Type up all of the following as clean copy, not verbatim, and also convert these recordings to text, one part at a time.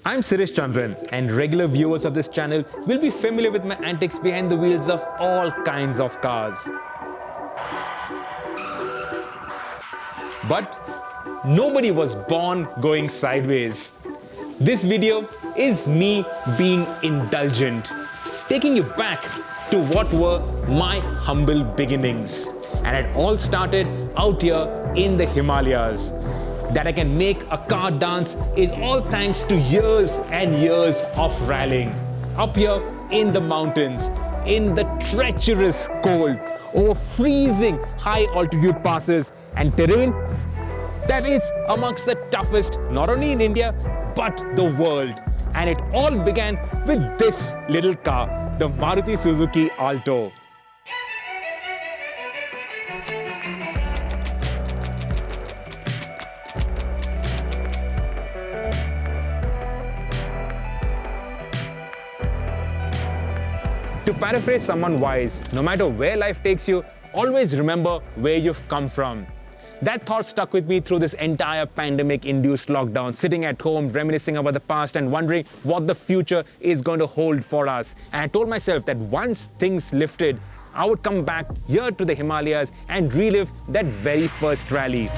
I'm Sirish and regular viewers of this channel will be familiar with my antics behind the wheels of all kinds of cars. But nobody was born going sideways. This video is me being indulgent, taking you back to what were my humble beginnings. And it all started out here in the Himalayas. That I can make a car dance is all thanks to years and years of rallying. Up here in the mountains, in the treacherous cold, over freezing high altitude passes and terrain that is amongst the toughest not only in India but the world. And it all began with this little car, the Maruti Suzuki Alto. To paraphrase someone wise, no matter where life takes you, always remember where you've come from. That thought stuck with me through this entire pandemic-induced lockdown, sitting at home, reminiscing about the past and wondering what the future is going to hold for us. And I told myself that once things lifted, I would come back here to the Himalayas and relive that very first rally.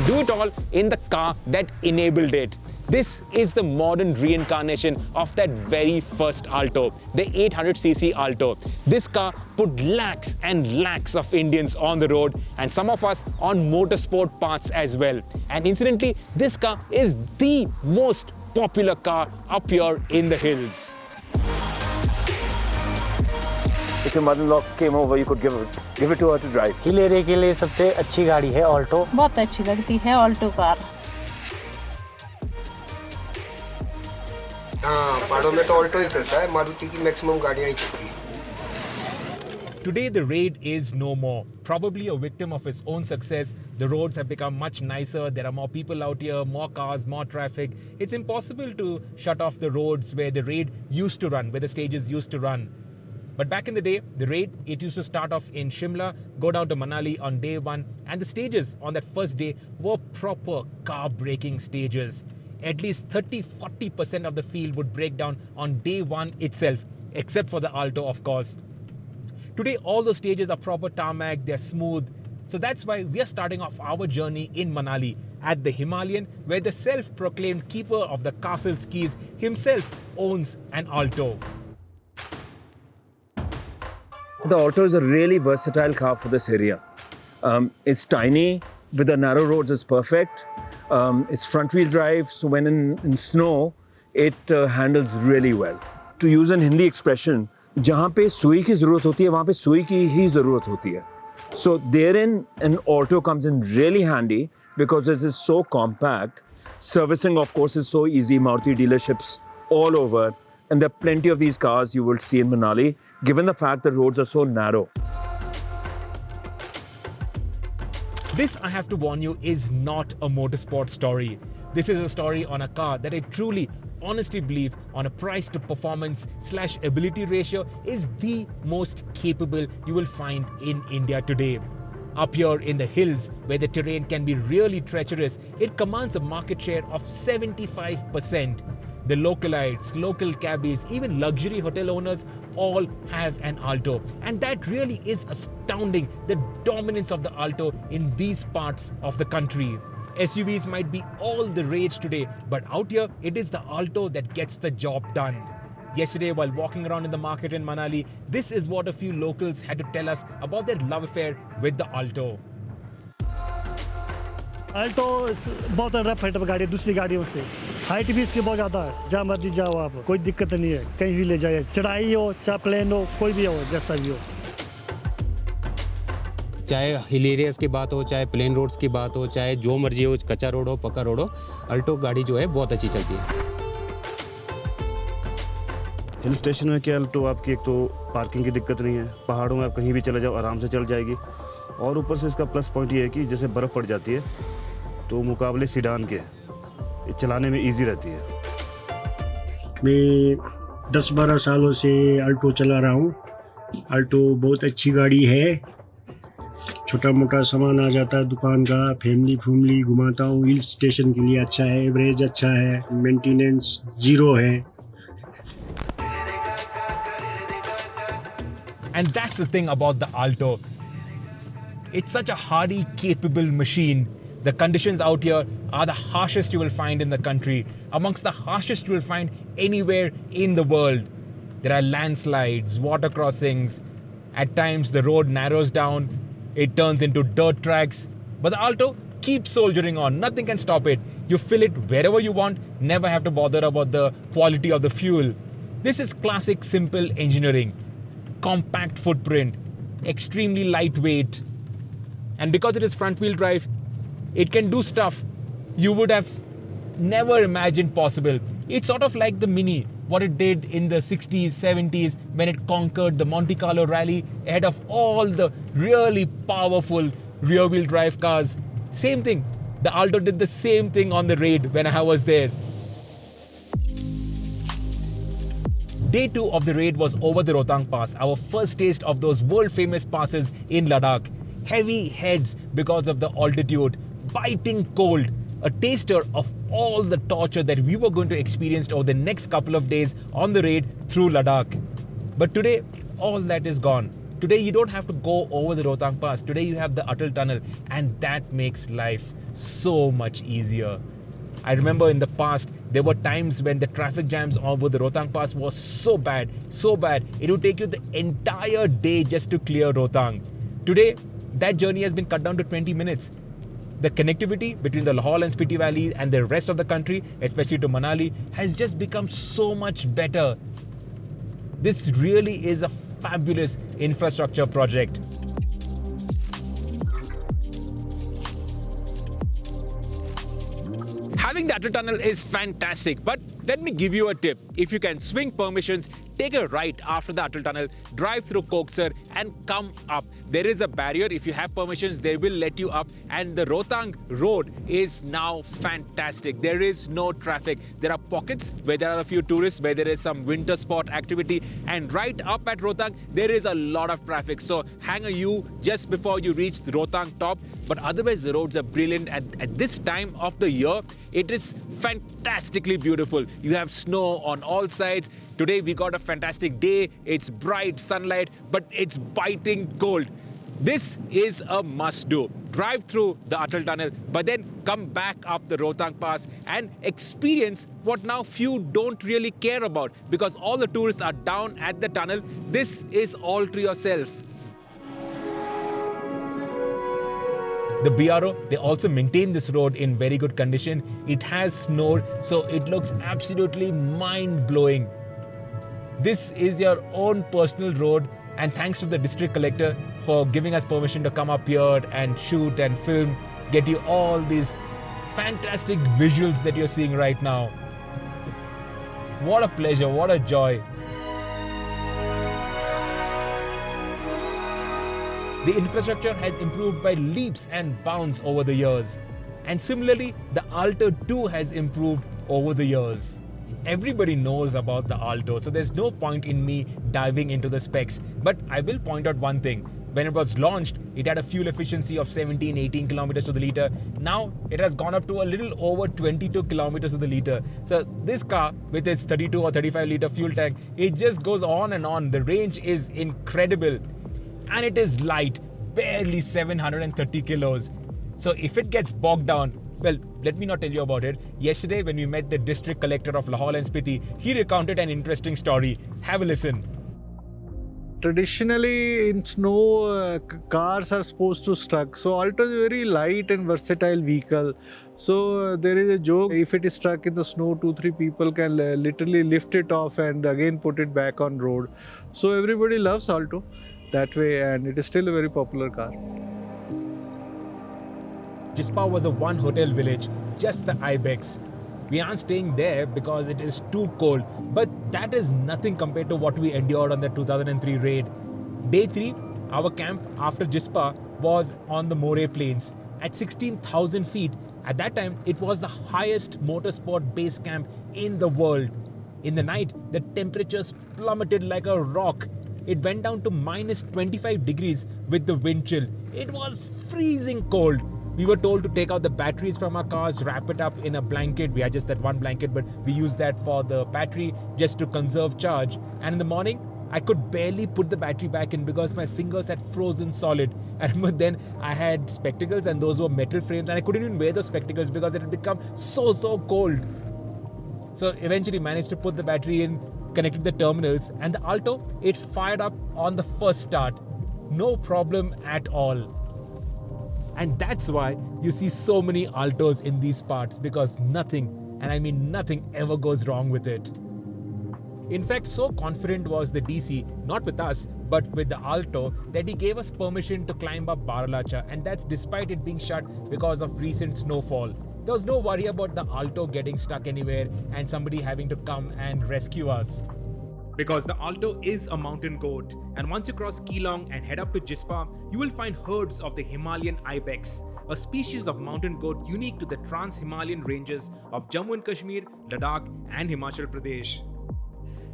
Do it all in the car that enabled it. This is the modern reincarnation of that very first Alto, the 800cc Alto. This car put lakhs and lakhs of Indians on the road and some of us on motorsport paths as well. And incidentally, this car is the most popular car up here in the hills. If your mother-in-law came over, you could give it to her to drive. Hill area के लिए सबसे अच्छी गाड़ी है Alto. बहुत अच्छी लगती है ऑल्टो कार। हाँ, पहाड़ों में तो ऑल्टो ही चलता है, मारुति की मैक्सिमम गाड़ियाँ ही चलती हैं। Today the Raid is no more. Probably a victim of its own success. The roads have become much nicer. There are more people out here, more cars, more traffic. It's impossible to shut off the roads where the Raid used to run, where the stages used to run. But back in the day, the Raid, it used to start off in Shimla, go down to Manali on day one, and the stages on that first day were proper car-braking stages. At least 30-40% of the field would break down on day one itself, except for the Alto, of course. Today, all those stages are proper tarmac, they're smooth. So that's why we are starting off our journey in Manali at the Himalayan, where the self-proclaimed keeper of the castle skis himself owns an Alto. The Alto is a really versatile car for this area. It's tiny, with the narrow roads is perfect. It's front-wheel drive, so when in snow, it handles really well. To use an Hindi expression, जहाँ पे सुई की ज़रूरत होती है, वहाँ पे सुई की ही ज़रूरत होती है. So therein, an Alto comes in really handy because it is so compact. Servicing, of course, is so easy. Maruti dealerships all over. And there are plenty of these cars you will see in Manali, given the fact that roads are so narrow. This, I have to warn you, is not a motorsport story. This is a story on a car that I truly, honestly believe on a price to performance / ability ratio is the most capable you will find in India today. Up here in the hills, where the terrain can be really treacherous, it commands a market share of 75%. The localites, local cabbies, even luxury hotel owners all have an Alto. And that really is astounding, the dominance of the Alto in these parts of the country. SUVs might be all the rage today, but out here, it is the Alto that gets the job done. Yesterday, while walking around in the market in Manali, this is what a few locals had to tell us about their love affair with the Alto. Alto बहुत rough है गाड़ी दूसरी गाड़ियों से, height भी इसकी बहुत ज़्यादा है, जहाँ मर्जी जाओ आप, कोई दिक्कत नहीं है, कहीं भी ले जाए, चढ़ाई हो चाहे प्लेन हो, कोई भी हो, जैसा भी हो. चाहे हिल एरियाज़ की बात हो, चाहे प्लेन रोड्स की बात हो, चाहे जो मर्जी हो, कच्चा रोड हो, पक्का रोड हो, अल्टो गाड़ी जो है बहुत अच्छी चलती है. हिल स्टेशन में क्या अल्टो आपकी एक तो पार्किंग की दिक्कत नहीं है, पहाड़ों में आप कहीं भी चले जाओ आराम से चल जाएगी, और ऊपर से इसका प्लस पॉइंट ये है कि जैसे बर्फ़ पड़ जाती है तो मुकाबले सीडान के ये चलाने में इजी रहती है। मैं 10-12 सालों से अल्टो चला रहा हूँ। अल्टो बहुत अच्छी गाड़ी है। छोटा मोटा सामान आ जाता है दुकान का, फैमिली घुमाता हूँ। हिल स्टेशन के लिए अच्छा है, एवरेज अच्छा है, मेंटेनेंस जीरो है। And that's the thing about the Alto. It's such a hardy, capable machine. The conditions out here are the harshest you will find in the country, amongst the harshest you will find anywhere in the world. There are landslides, water crossings. At times the road narrows down, it turns into dirt tracks. But the Alto keeps soldiering on, nothing can stop it. You fill it wherever you want, never have to bother about the quality of the fuel. This is classic simple engineering. Compact footprint, extremely lightweight, and because it is front wheel drive, it can do stuff you would have never imagined possible. It's sort of like the Mini, what it did in the 60s, 70s when it conquered the Monte Carlo rally ahead of all the really powerful rear wheel drive cars. Same thing, the Alto did the same thing on the Raid when I was there. Day 2 of the raid was over the Rohtang Pass, our first taste of those world-famous passes in Ladakh. Heavy heads because of the altitude, biting cold, a taster of all the torture that we were going to experience over the next couple of days on the raid through Ladakh. But today, all that is gone. Today, you don't have to go over the Rohtang Pass. Today, you have the Atal Tunnel, and that makes life so much easier. I remember in the past, there were times when the traffic jams over the Rohtang Pass was so bad, it would take you the entire day just to clear Rohtang. Today, that journey has been cut down to 20 minutes. The connectivity between the Lahaul and Spiti Valley and the rest of the country, especially to Manali, has just become so much better. This really is a fabulous infrastructure project. Having the Atal Tunnel is fantastic, but let me give you a tip. If you can swing permissions, take a right after the Atal Tunnel, drive through Koksar and come up. There is a barrier. If you have permissions, they will let you up. And the Rohtang road is now fantastic. There is no traffic. There are pockets where there are a few tourists, where there is some winter sport activity. And right up at Rohtang, there is a lot of traffic. So hang a U just before you reach the Rohtang top. But otherwise, the roads are brilliant. At this time of the year, it is fantastically beautiful. You have snow on all sides. Today we got a fantastic day. It's bright sunlight, but it's biting cold. This is a must-do. Drive through the Atal Tunnel, but then come back up the Rohtang Pass and experience what now few don't really care about, because all the tourists are down at the tunnel. This is all to yourself. The BRO, they also maintain this road in very good condition. It has snowed, so it looks absolutely mind-blowing. This is your own personal road, and thanks to the district collector for giving us permission to come up here and shoot and film, get you all these fantastic visuals that you're seeing right now. What a pleasure, what a joy. The infrastructure has improved by leaps and bounds over the years. And similarly, the Alto too has improved over the years. Everybody knows about the Alto, so there's no point in me diving into the specs. But I will point out one thing. When it was launched, it had a fuel efficiency of 17-18 kilometers to the litre. Now, it has gone up to a little over 22 kilometers to the litre. So this car, with its 32 or 35 litre fuel tank, it just goes on and on. The range is incredible. And it is light, barely 730 kilos. So if it gets bogged down, well, let me not tell you about it. Yesterday, when we met the district collector of Lahaul and Spiti, he recounted an interesting story. Have a listen. Traditionally, in snow, cars are supposed to stuck. So Alto is a very light and versatile vehicle. So there is a joke, if it is stuck in the snow, 2-3 people can literally lift it off and again put it back on road. So everybody loves Alto that way, and it is still a very popular car. Jispa was a one-hotel village, just the Ibex. We aren't staying there because it is too cold, but that is nothing compared to what we endured on the 2003 raid. Day 3, our camp after Jispa was on the Moreh Plains. At 16,000 feet, At that time, it was the highest motorsport base camp in the world. In the night, the temperatures plummeted like a rock. It went down to minus 25 degrees with the wind chill. It was freezing cold. We were told to take out the batteries from our cars, wrap it up in a blanket. We had just that one blanket, but we used that for the battery just to conserve charge. And in the morning, I could barely put the battery back in because my fingers had frozen solid. I remember then I had spectacles and those were metal frames and I couldn't even wear those spectacles because it had become so cold. So eventually managed to put the battery in, connected the terminals, and the Alto, it fired up on the first start. No problem at all. And that's why you see so many Altos in these parts, because nothing, and I mean nothing, ever goes wrong with it. In fact, so confident was the DC, not with us, but with the Alto, that he gave us permission to climb up Baralacha, and that's despite it being shut because of recent snowfall. There was no worry about the Alto getting stuck anywhere and somebody having to come and rescue us. Because the Alto is a mountain goat, and once you cross Keelong and head up to Jispa, you will find herds of the Himalayan ibex, a species of mountain goat unique to the trans-Himalayan ranges of Jammu and Kashmir, Ladakh and Himachal Pradesh.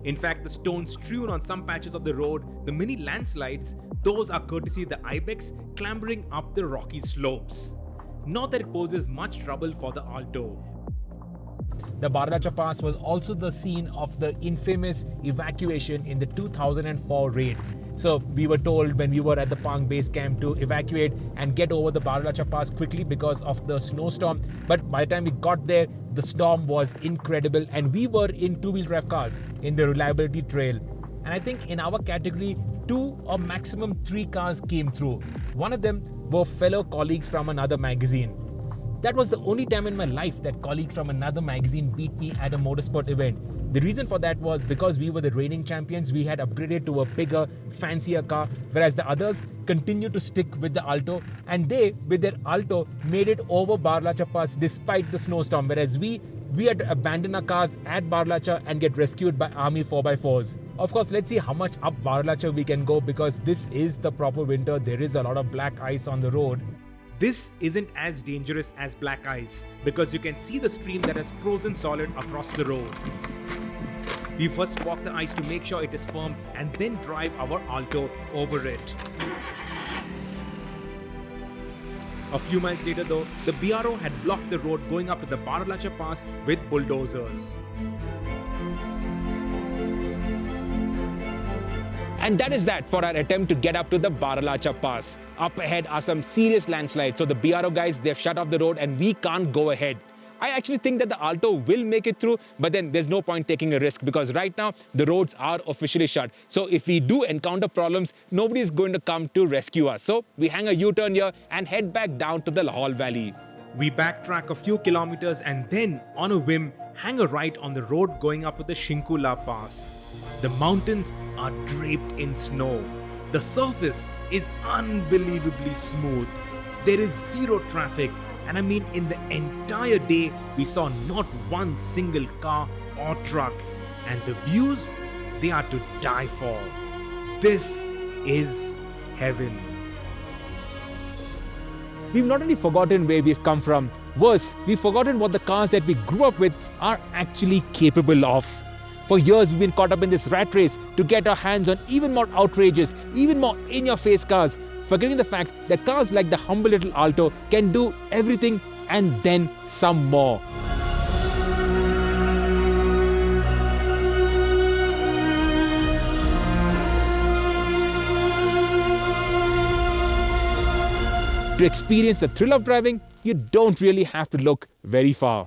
In fact, the stones strewn on some patches of the road, the mini landslides, those are courtesy of the ibex clambering up the rocky slopes. Not that it poses much trouble for the Alto. The Baralacha Pass was also the scene of the infamous evacuation in the 2004 raid. So we were told when we were at the Pang base camp to evacuate and get over the Baralacha Pass quickly because of the snowstorm. But by the time we got there, the storm was incredible and we were in two-wheel drive cars in the reliability trail. And I think in our category, 2 or maximum 3 cars came through. One of them were fellow colleagues from another magazine. That was the only time in my life that colleagues from another magazine beat me at a motorsport event. The reason for that was because we were the reigning champions, we had upgraded to a bigger, fancier car, whereas the others continued to stick with the Alto, and they, with their Alto, made it over Baralacha Pass despite the snowstorm, whereas we had to abandon our cars at Baralacha and get rescued by Army 4x4s. Of course, let's see how much up Baralacha we can go, because this is the proper winter. There is a lot of black ice on the road. This isn't as dangerous as black ice because you can see the stream that has frozen solid across the road. We first walk the ice to make sure it is firm and then drive our Alto over it. A few miles later though, the BRO had blocked the road going up to the Baralacha Pass with bulldozers. And that is that for our attempt to get up to the Baralacha Pass. Up ahead are some serious landslides. So the BRO guys, they've shut off the road and we can't go ahead. I actually think that the Alto will make it through, but then there's no point taking a risk because right now the roads are officially shut. So if we do encounter problems, nobody is going to come to rescue us. So we hang a U-turn here and head back down to the Lahore Valley. We backtrack a few kilometers and then, on a whim, hang a right on the road going up to the Shinkula Pass. The mountains are draped in snow. The surface is unbelievably smooth. There is zero traffic, and I mean in the entire day we saw not one single car or truck. And the views, they are to die for. This is heaven. We've not only forgotten where we've come from, worse, we've forgotten what the cars that we grew up with are actually capable of. For years, we've been caught up in this rat race to get our hands on even more outrageous, even more in-your-face cars, forgetting the fact that cars like the humble little Alto can do everything and then some more. To experience the thrill of driving, you don't really have to look very far.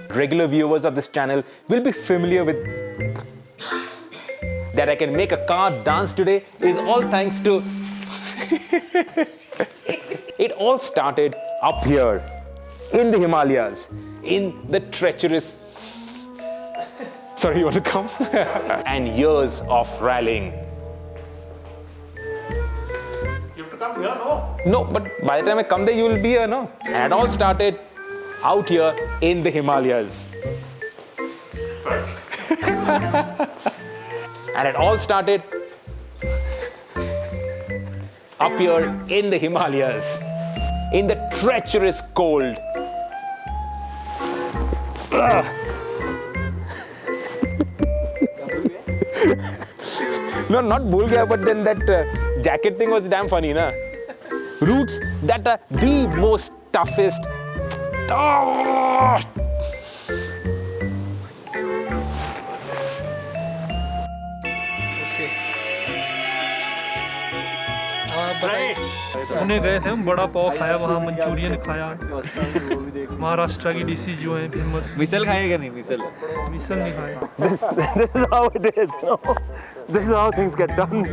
Regular viewers of this channel will be familiar with that I can make a car dance today is all thanks to it all started up here in the Himalayas, in the treacherous sorry, you want to come? And years of rallying. No, but by the time I come there, you will be here, no? And it all started out here in the Himalayas. And it all started up here in the Himalayas, in the treacherous cold. No, not bhul gaya, but then that jacket thing was damn funny, na? Routes that are the most toughest. Pune गए थे हम, बड़ा पाव खाया, वहाँ Manchurian खाया, महाराष्ट्र की dishes जो है फेमस। मिसल खाएगा नहीं? मिसल मिसल नहीं खाया। This is how it is. No? This is how things get done.